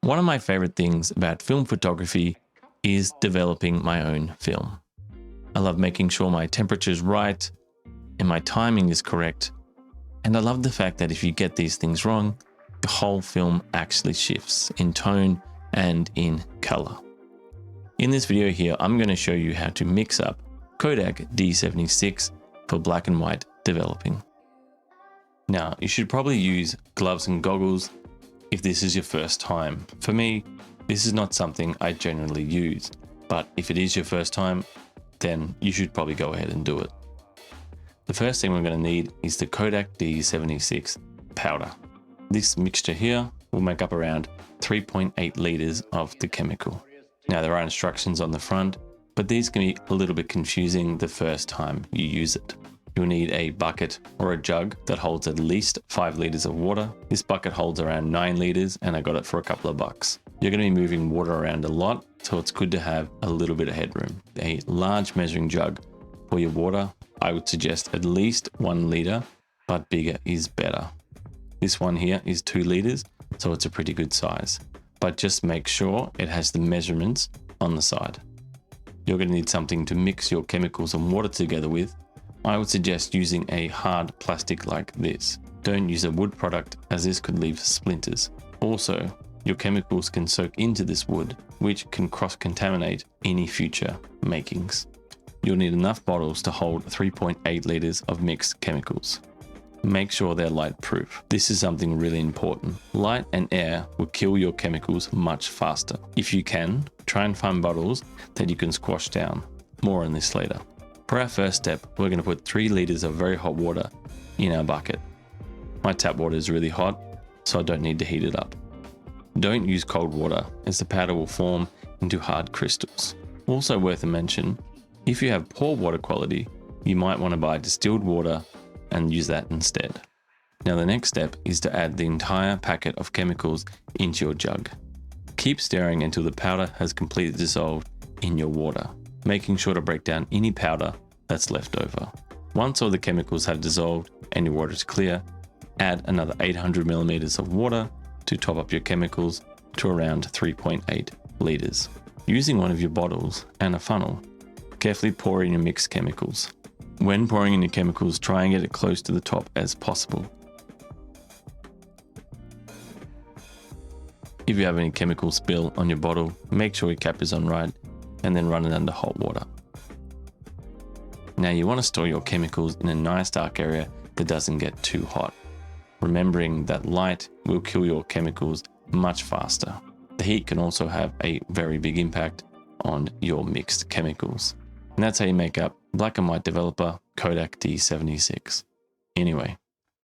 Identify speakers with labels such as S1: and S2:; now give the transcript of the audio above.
S1: One of my favorite things about film photography is developing my own film. I love making sure my temperature is right and my timing is correct. And I love the fact that if you get these things wrong, the whole film actually shifts in tone and in color. In this video here, I'm going to show you how to mix up Kodak D76 for black and white developing. Now, you should probably use gloves and goggles if this is your first time. For me, this is not something I generally use, but if it is your first time, then you should probably go ahead and do it. The first thing we're going to need is the Kodak D76 powder. This mixture here will make up around 3.8 liters of the chemical. Now, there are instructions on the front, but these can be a little bit confusing the first time you use it. You'll need a bucket or a jug that holds at least 5 liters of water. This bucket holds around 9 liters and I got it for a couple of bucks. You're going to be moving water around a lot, so it's good to have a little bit of headroom. A large measuring jug for your water, I would suggest at least 1 liter, but bigger is better. This one here is 2 liters, so it's a pretty good size, but just make sure it has the measurements on the side. You're going to need something to mix your chemicals and water together with. I would suggest using a hard plastic like this. Don't use a wood product, as this could leave splinters. Also, your chemicals can soak into this wood, which can cross-contaminate any future makings. You'll need enough bottles to hold 3.8 liters of mixed chemicals. Make sure they're light proof. This is something really important. Light and air will kill your chemicals much faster. If you can, try and find bottles that you can squash down. More on this later. For our first step, we're going to put 3 liters of very hot water in our bucket. My tap water is really hot, so I don't need to heat it up. Don't use cold water, as the powder will form into hard crystals. Also worth a mention, if you have poor water quality, you might want to buy distilled water and use that instead. Now the next step is to add the entire packet of chemicals into your jug. Keep stirring until the powder has completely dissolved in your water, making sure to break down any powder that's left over. Once all the chemicals have dissolved and your water is clear, add another 800 milliliters of water to top up your chemicals to around 3.8 liters. Using one of your bottles and a funnel, carefully pour in your mixed chemicals. When pouring in your chemicals, try and get it close to the top as possible. If you have any chemical spill on your bottle, make sure your cap is on right and then run it under hot water. Now you want to store your chemicals in a nice dark area that doesn't get too hot, remembering that light will kill your chemicals much faster. The heat can also have a very big impact on your mixed chemicals. And that's how you make up black and white developer Kodak D76. Anyway,